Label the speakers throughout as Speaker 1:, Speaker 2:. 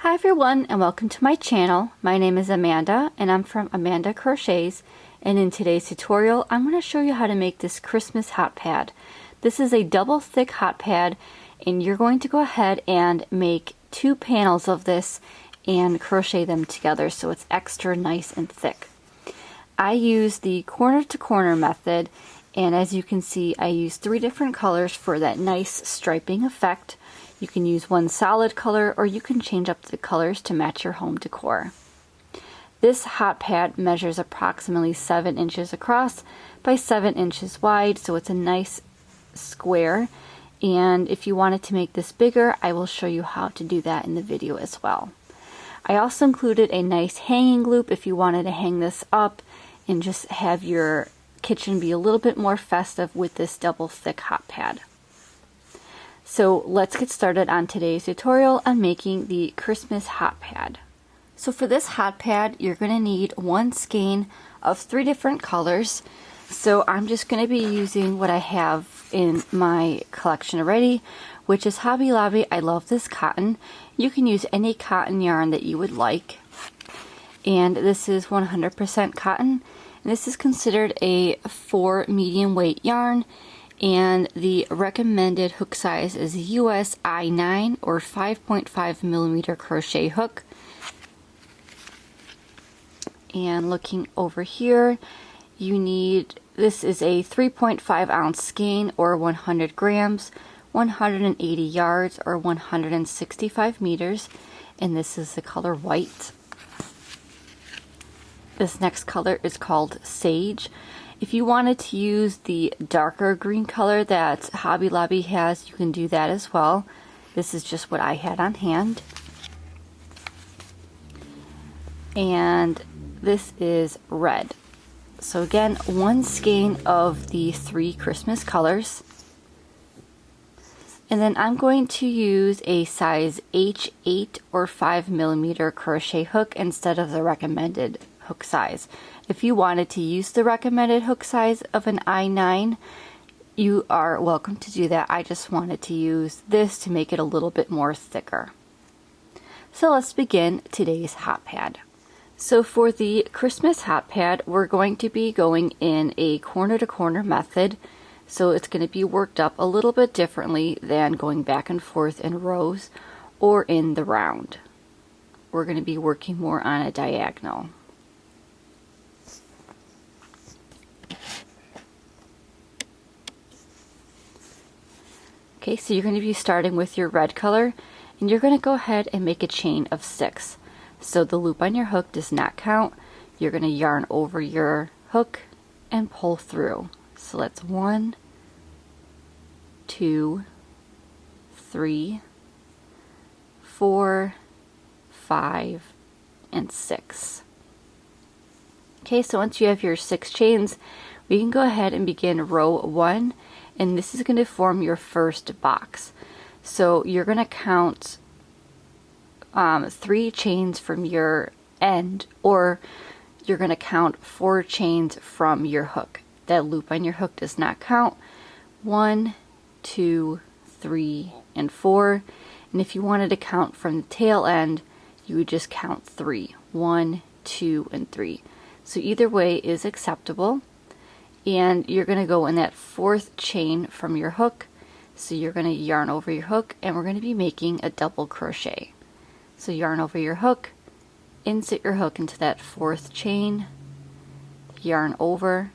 Speaker 1: Hi everyone, and welcome to my channel. My name is Amanda and I'm from Amanda Crochets, and in today's tutorial I'm going to show you how to make this Christmas hot pad. This is a double thick hot pad, and you're going to go ahead and make 2 panels of this and crochet them together so it's extra nice and thick. I use the corner to corner method, and as you can see I use 3 different colors for that nice striping effect. You can use one solid color, or you can change up the colors to match your home decor. This hot pad measures approximately 7 inches across by 7 inches wide, so it's a nice square. And if you wanted to make this bigger, I will show you how to do that in the video as well. I also included a nice hanging loop if you wanted to hang this up and just have your kitchen be a little bit more festive with this double thick hot pad. So let's get started on today's tutorial on making the Christmas hot pad. So for this hot pad, you're going to need 1 skein of 3 different colors. So I'm just going to be using what I have in my collection already, which is Hobby Lobby. I love this cotton. You can use any cotton yarn that you would like. And this is 100% cotton. And this is considered a 4 medium weight yarn. And the recommended hook size is a US I9 or 5.5 millimeter crochet hook. And looking over here, you need, this is a 3.5 ounce skein or 100 grams, 180 yards or 165 meters, and this is the color white. This next color is called Sage. If you wanted to use the darker green color that Hobby Lobby has, you can do that as well. This is just what I had on hand. And this is red. So again, 1 skein of the 3 Christmas colors. And then I'm going to use a size H8 or 5 millimeter crochet hook instead of the recommended hook size. If you wanted to use the recommended hook size of an I9, you are welcome to do that. I just wanted to use this to make it a little bit more thicker. So let's begin today's hot pad. So for the Christmas hot pad, we're going to be going in a corner to corner method. So it's going to be worked up a little bit differently than going back and forth in rows or in the round. We're going to be working more on a diagonal. Okay, so you're going to be starting with your red color, and you're going to go ahead and make a chain of 6. So the loop on your hook does not count. You're going to yarn over your hook and pull through. So that's 1, 2, 3, 4, 5, and 6. Okay, so once you have your 6 chains, we can go ahead and begin row 1. And this is going to form your first box. So you're going to count 3 chains from your end, or you're going to count 4 chains from your hook. That loop on your hook does not count. 1, 2, 3, and 4. And if you wanted to count from the tail end, you would just count 3. 1, 2, and 3. So either way is acceptable. And you're going to go in that 4th chain from your hook. So you're going to yarn over your hook, and we're going to be making a double crochet. So yarn over your hook, insert your hook into that 4th chain, yarn over,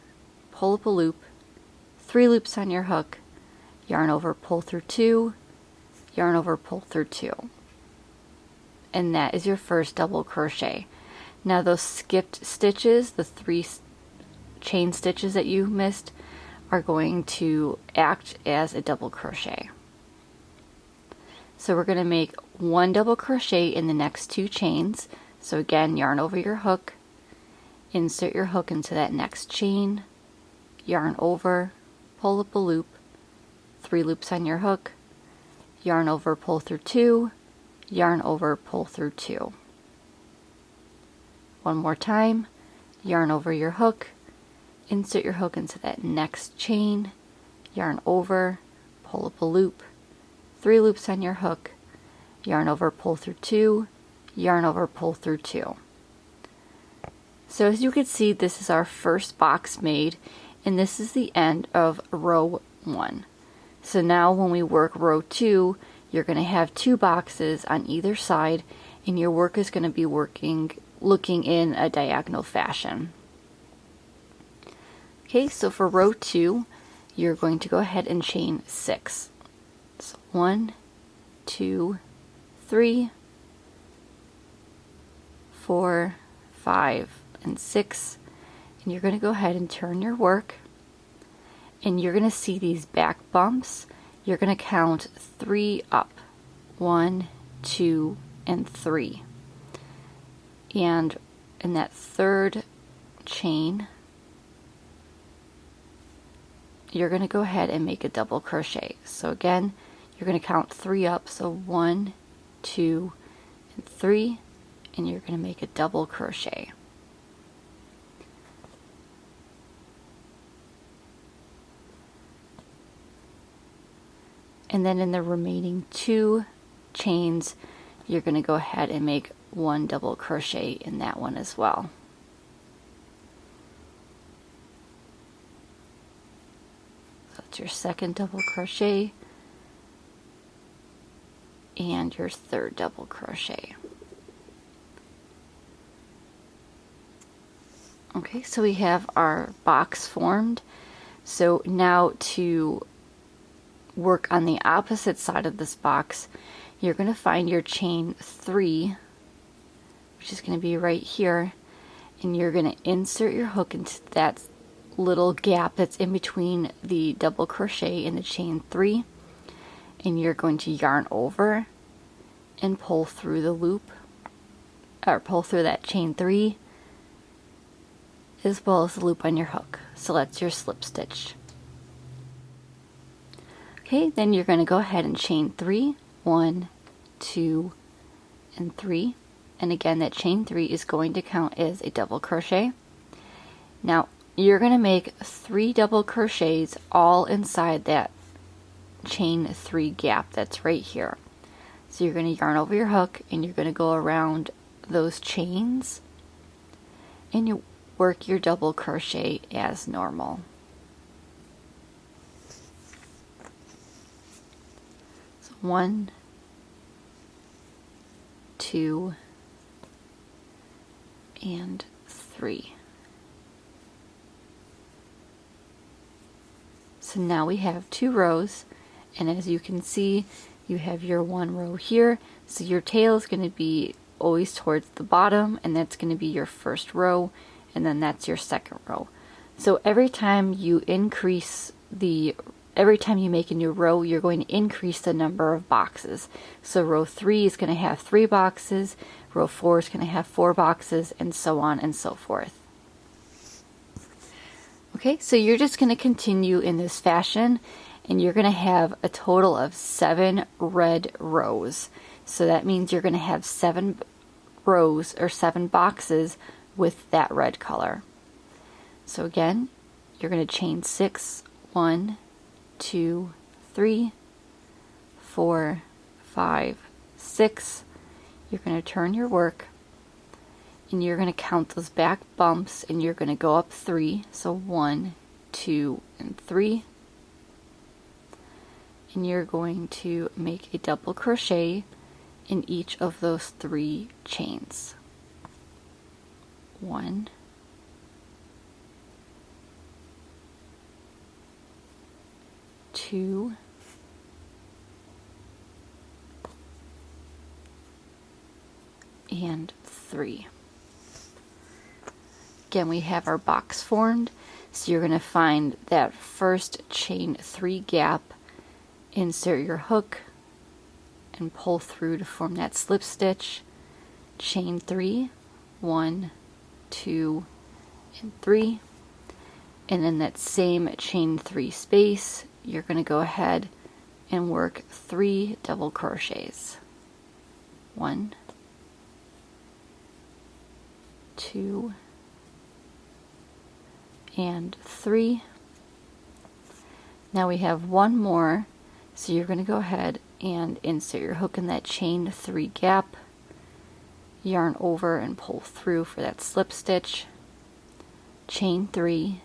Speaker 1: pull up a loop, 3 loops on your hook, yarn over, pull through 2, yarn over, pull through 2. And that is your first double crochet. Now those skipped stitches, the 3 chain stitches that you missed, are going to act as a double crochet. So we're going to make 1 double crochet in the next 2 chains. So again, yarn over your hook, insert your hook into that next chain, yarn over, pull up a loop, 3 loops on your hook, yarn over, pull through 2, yarn over, pull through 2. One more time, yarn over your hook, insert your hook into that next chain, yarn over, pull up a loop, 3 loops on your hook, yarn over, pull through 2, yarn over, pull through 2. So as you can see, this is our first box made, and this is the end of row 1. So now when we work row 2, you're going to have 2 boxes on either side, and your work is going to be looking in a diagonal fashion. Okay, so for row 2, you're going to go ahead and chain 6. So 1, 2, 3, 4, 5, and 6, and you're going to go ahead and turn your work, and you're going to see these back bumps. You're going to count 3 up. 1, 2, and 3. And in that third chain, you're going to go ahead and make a double crochet. So again, you're going to count 3 up. So 1, 2, and 3, and you're going to make a double crochet. And then in the remaining 2 chains, you're going to go ahead and make 1 double crochet in that one as well. So that's your second double crochet and your third double crochet. Okay, so we have our box formed. So now to work on the opposite side of this box, you're going to find your chain 3, which is going to be right here, and you're going to insert your hook into that little gap that's in between the double crochet and the chain 3, and you're going to yarn over and pull through the loop, or pull through that chain 3 as well as the loop on your hook. So that's your slip stitch. Okay, then you're going to go ahead and chain 3, 1, 2, and 3. And again, that chain 3 is going to count as a double crochet. Now, you're going to make 3 double crochets all inside that chain 3 gap that's right here. So you're going to yarn over your hook, and you're going to go around those chains, and you work your double crochet as normal. 1, 2, and 3. So now we have 2 rows, and as you can see, you have your 1 row here, so your tail is going to be always towards the bottom, and that's going to be your first row, and then that's your second row. So every time you make a new row, you're going to increase the number of boxes. So row 3 is going to have 3 boxes, row 4 is going to have 4 boxes, and so on and so forth. Okay, so you're just going to continue in this fashion, and you're going to have a total of 7 red rows. So that means you're going to have 7 rows or 7 boxes with that red color. So again, you're going to chain 6, 1, 2, 3, 4, 5, 6. You're going to turn your work, and you're going to count those back bumps, and you're going to go up 3. So 1, 2, and 3. And you're going to make a double crochet in each of those 3 chains. 1, 2, and 3. Again, we have our box formed, so you're going to find that first chain 3 gap, insert your hook, and pull through to form that slip stitch, chain 3, 1, 2, and 3, and then that same chain 3 space, you're going to go ahead and work 3 double crochets. 1, 2, and 3. Now we have 1 more, so you're going to go ahead and insert your hook in that chain 3 gap, yarn over and pull through for that slip stitch, chain 3,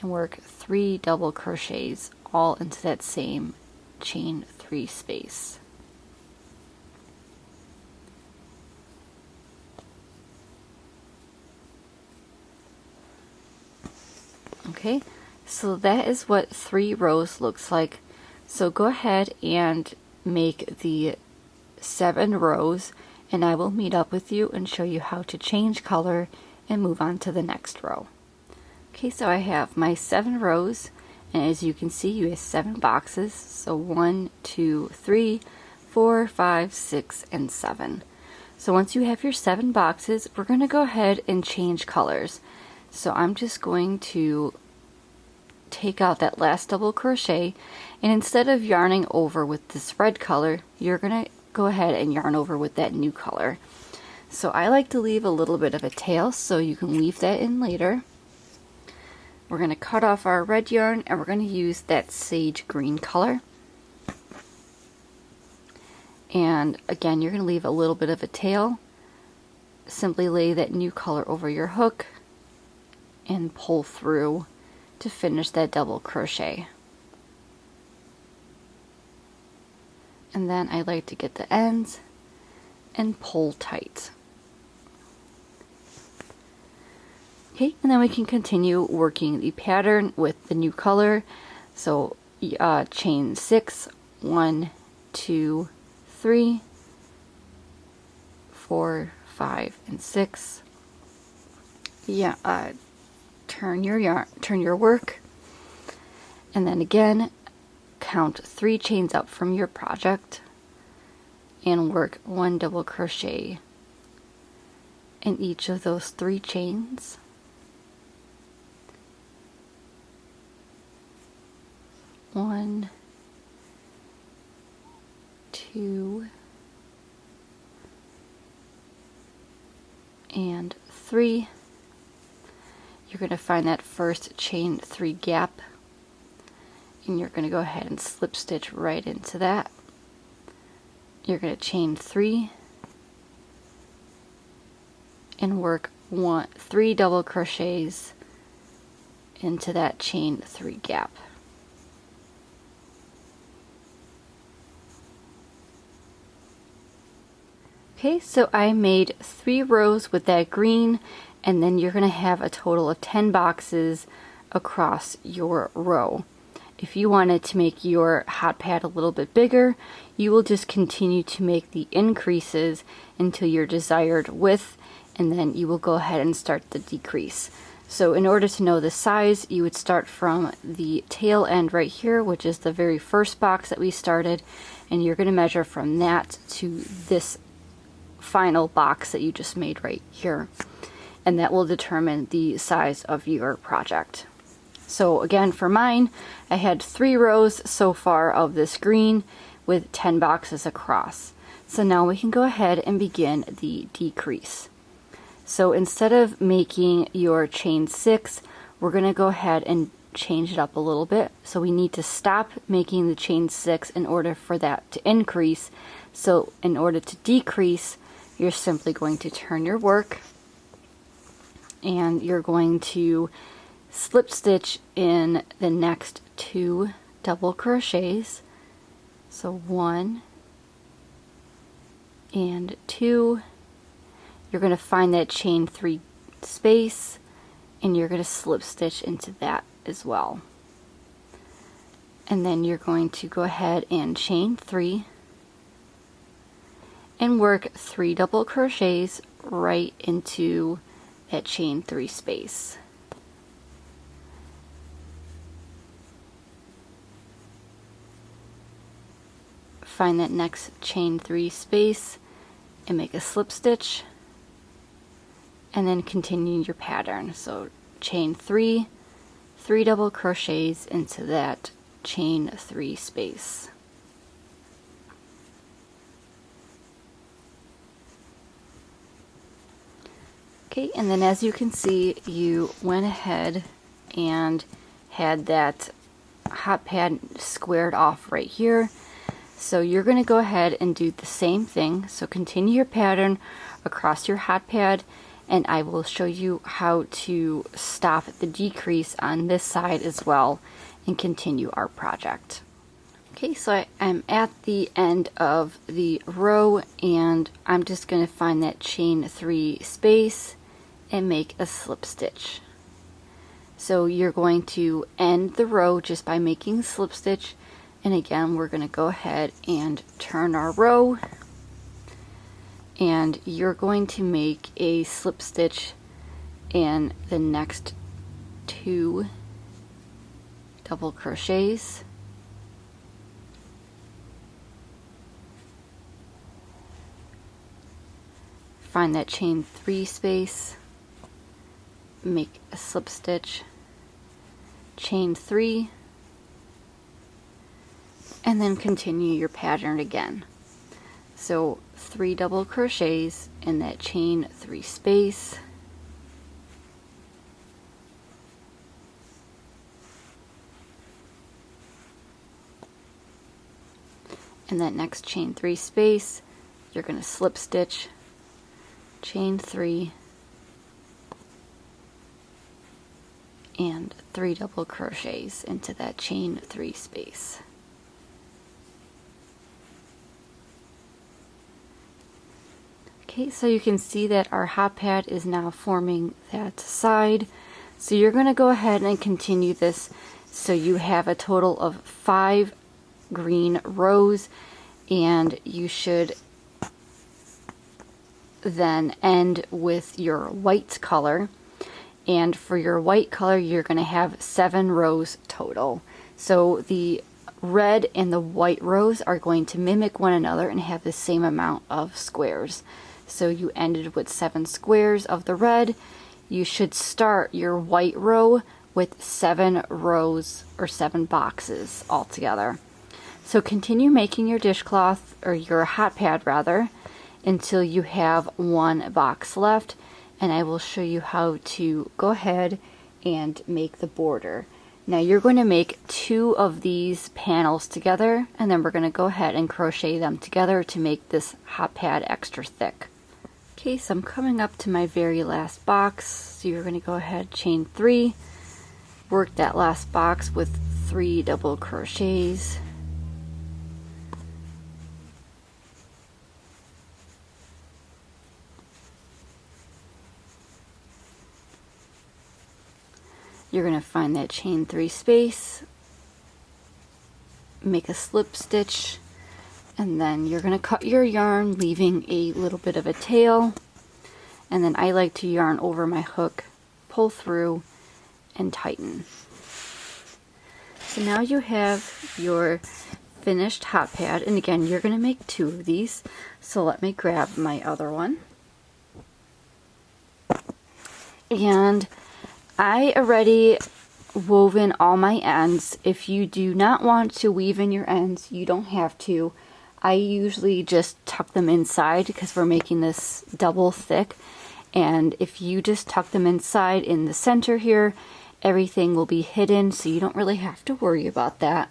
Speaker 1: and work 3 double crochets all into that same chain 3 space. Okay, so that is what 3 rows looks like. So go ahead and make the 7 rows, and I will meet up with you and show you how to change color and move on to the next row. Okay, so I have my 7 rows, and as you can see, you have 7 boxes. So 1, 2, 3, 4, 5, 6, and 7. So once you have your 7 boxes, we're going to go ahead and change colors. So I'm just going to take out that last double crochet, and instead of yarning over with this red color, you're going to go ahead and yarn over with that new color. So I like to leave a little bit of a tail, so you can weave that in later. We're going to cut off our red yarn, and we're going to use that sage green color. And again, you're going to leave a little bit of a tail. Simply lay that new color over your hook and pull through to finish that double crochet. And then I like to get the ends and pull tight. Okay, and then we can continue working the pattern with the new color. So chain 6, 1, 2, 3, 4, 5, and 6. Yeah, turn your work, and then again count 3 chains up from your project and work 1 double crochet in each of those 3 chains. One, 2, and 3. You're going to find that first chain 3 gap, and you're going to go ahead and slip stitch right into that. You're going to chain 3 and work 3 double crochets into that chain 3 gap. Okay, so I made 3 rows with that green, and then you're going to have a total of 10 boxes across your row. If you wanted to make your hot pad a little bit bigger, you will just continue to make the increases until your desired width, and then you will go ahead and start the decrease. So in order to know the size, you would start from the tail end right here, which is the very first box that we started, and you're going to measure from that to this final box that you just made right here, and that will determine the size of your project. So again, for mine, I had 3 rows so far of this green with 10 boxes across. So now we can go ahead and begin the decrease. So instead of making your chain 6, we're going to go ahead and change it up a little bit. So we need to stop making the chain 6 in order for that to increase. So in order to decrease, you're simply going to turn your work, and you're going to slip stitch in the next 2 double crochets. So 1 and 2. You're going to find that chain 3 space, and you're going to slip stitch into that as well. And then you're going to go ahead and chain 3 and work 3 double crochets right into that chain 3 space. Find that next chain 3 space and make a slip stitch, and then continue your pattern. So chain 3, 3 double crochets into that chain 3 space. Okay, and then as you can see, you went ahead and had that hot pad squared off right here. So you're going to go ahead and do the same thing. So continue your pattern across your hot pad, and I will show you how to stop the decrease on this side as well and continue our project. Okay, so I'm at the end of the row, and I'm just going to find that chain 3 space and make a slip stitch. So you're going to end the row just by making a slip stitch, and again we're going to go ahead and turn our row, and you're going to make a slip stitch in the next 2 double crochets. Find that chain 3 space, make a slip stitch, chain 3, and then continue your pattern again. So 3 double crochets in that chain 3 space, in that next chain 3 space you're going to slip stitch, chain 3, and 3 double crochets into that chain 3 space. Okay, so you can see that our hot pad is now forming that side. So you're going to go ahead and continue this so you have a total of 5 green rows, and you should then end with your white color. And for your white color you're going to have 7 rows total. So the red and the white rows are going to mimic one another and have the same amount of squares. So you ended with 7 squares of the red. You should start your white row with 7 rows or 7 boxes altogether. So continue making your dishcloth, or your hot pad rather, until you have 1 box left, and I will show you how to go ahead and make the border. Now you're going to make 2 of these panels together, and then we're going to go ahead and crochet them together to make this hot pad extra thick. Okay, so I'm coming up to my very last box, so you're going to go ahead, chain 3, work that last box with 3 double crochets, you're going to find that chain 3 space, make a slip stitch, and then you're going to cut your yarn, leaving a little bit of a tail, and then I like to yarn over my hook, pull through, and tighten. So now you have your finished hot pad, and again you're going to make 2 of these, so let me grab my other one. And I already woven all my ends. If you do not want to weave in your ends, you don't have to. I usually just tuck them inside because we're making this double thick, and if you just tuck them inside in the center here, everything will be hidden, so you don't really have to worry about that.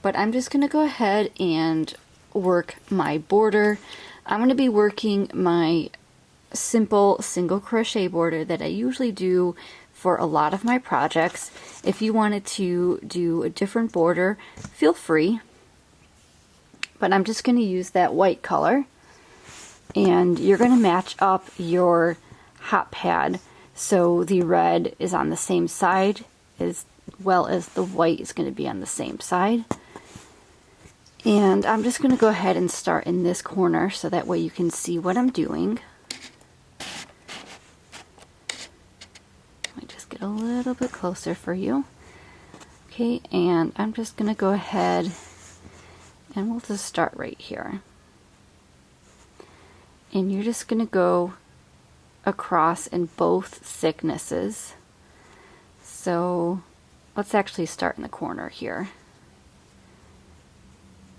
Speaker 1: But I'm just going to go ahead and work my border. I'm going to be working my simple single crochet border that I usually do for a lot of my projects. If you wanted to do a different border, feel free. But I'm just going to use that white color, and you're going to match up your hot pad so the red is on the same side as well as the white is going to be on the same side. And I'm just going to go ahead and start in this corner so that way you can see what I'm doing. Let me just get a little bit closer for you. Okay, and I'm just going to go ahead and we'll just start right here. And you're just going to go across in both thicknesses. So let's actually start in the corner here.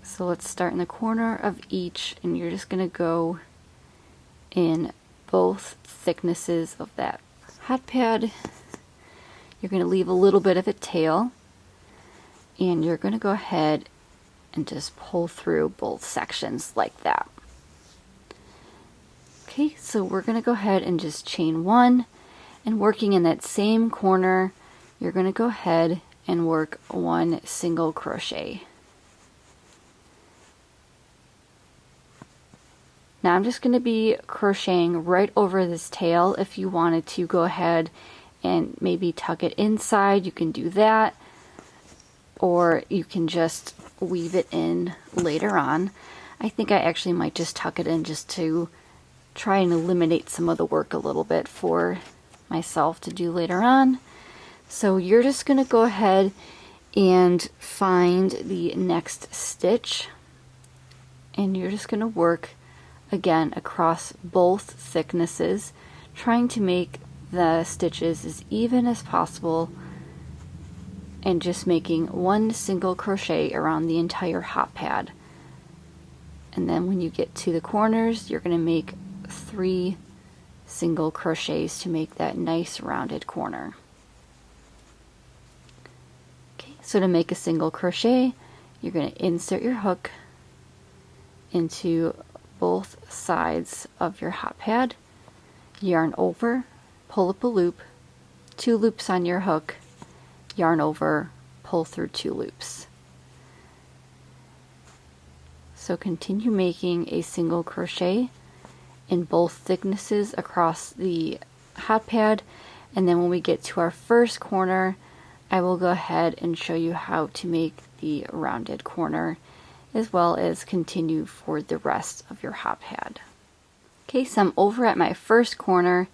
Speaker 1: So let's start in the corner of each, and you're just going to go in both thicknesses of that hot pad. You're going to leave a little bit of a tail, and you're going to go ahead and just pull through both sections like that. Okay, so we're going to go ahead and just chain 1, and working in that same corner, you're going to go ahead and work 1 single crochet. Now I'm just going to be crocheting right over this tail. If you wanted to go ahead and maybe tuck it inside, you can do that, or you can just weave it in later on. I think I actually might just tuck it in just to try and eliminate some of the work a little bit for myself to do later on. So you're just going to go ahead and find the next stitch, and you're just going to work again across both thicknesses, trying to make the stitches as even as possible, and just making 1 single crochet around the entire hop pad. And then when you get to the corners, you're going to make 3 single crochets to make that nice rounded corner. Okay, so to make a single crochet, you're going to insert your hook into both sides of your hop pad, yarn over, pull up a loop, 2 loops on your hook, yarn over, pull through 2 loops. So continue making a single crochet in both thicknesses across the hop pad, and then when we get to our first corner, I will go ahead and show you how to make the rounded corner, as well as continue for the rest of your hop pad. Okay, so I'm over at my first corner,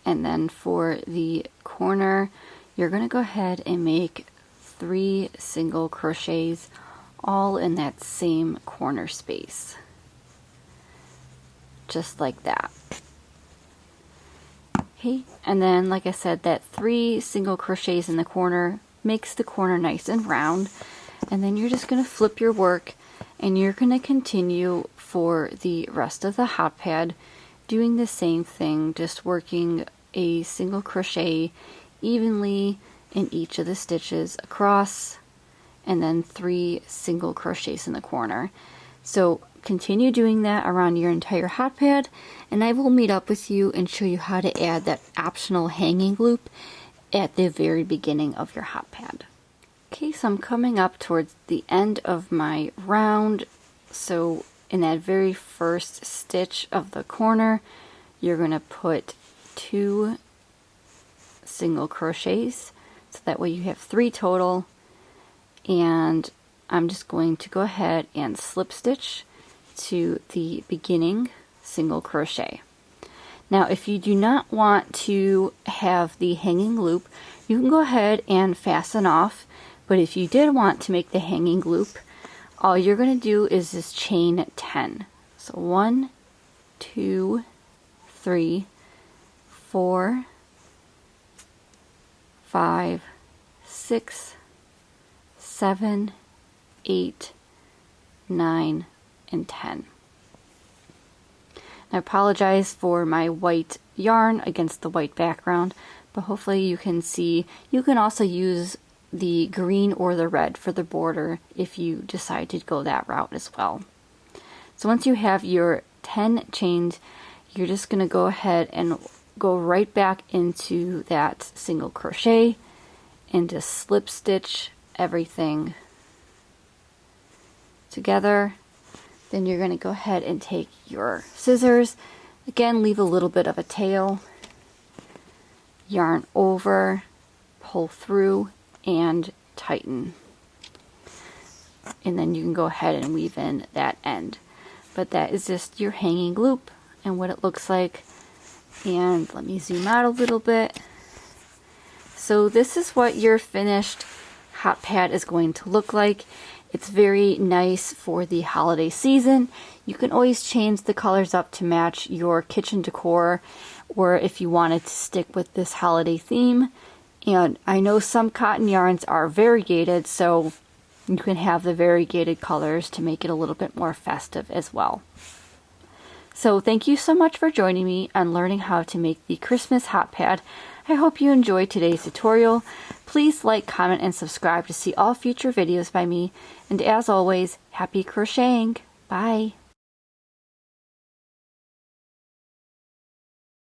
Speaker 1: and then for the corner, you're going to go ahead and make 3 single crochets all in that same corner space. Just like that. Okay, and then like I said, that 3 single crochets in the corner makes the corner nice and round, and then you're just going to flip your work, and you're going to continue for the rest of the hop pad doing the same thing, just working a single crochet evenly in each of the stitches across, and then 3 single crochets in the corner. So continue doing that around your entire hop pad, and I will meet up with you and show you how to add that optional hanging loop at the very beginning of your hop pad. Okay, so I'm coming up towards the end of my round. So in that very first stitch of the corner, you're going to put 2 single crochets, so that way you have 3 total, and I'm just going to go ahead and slip stitch to the beginning single crochet. Now if you do not want to have the hanging loop, you can go ahead and fasten off, but if you did want to make the hanging loop, all you're going to do is just chain 10. So 1, 2, 3, 4, 5, 6, 7, 8, 9, and 10. I apologize for my white yarn against the white background, but hopefully you can see. You can also use the green or the red for the border if you decide to go that route as well. So once you have your 10 chained, you're just going to go ahead and go right back into that single crochet and just slip stitch everything together. Then you're going to go ahead and take your scissors, again leave a little bit of a tail, yarn over, pull through, and tighten. And then you can go ahead and weave in that end. But that is just your hanging loop and what it looks like. And let me zoom out a little bit. So this is what your finished hop pad is going to look like. It's very nice for the holiday season. You can always change the colors up to match your kitchen decor, or if you wanted to stick with this holiday theme. And I know some cotton yarns are variegated, so you can have the variegated colors to make it a little bit more festive as well. So thank you so much for joining me on learning how to make the Christmas hop pad. I hope you enjoyed today's tutorial. Please like, comment, and subscribe to see all future videos by me. And as always, happy crocheting! Bye!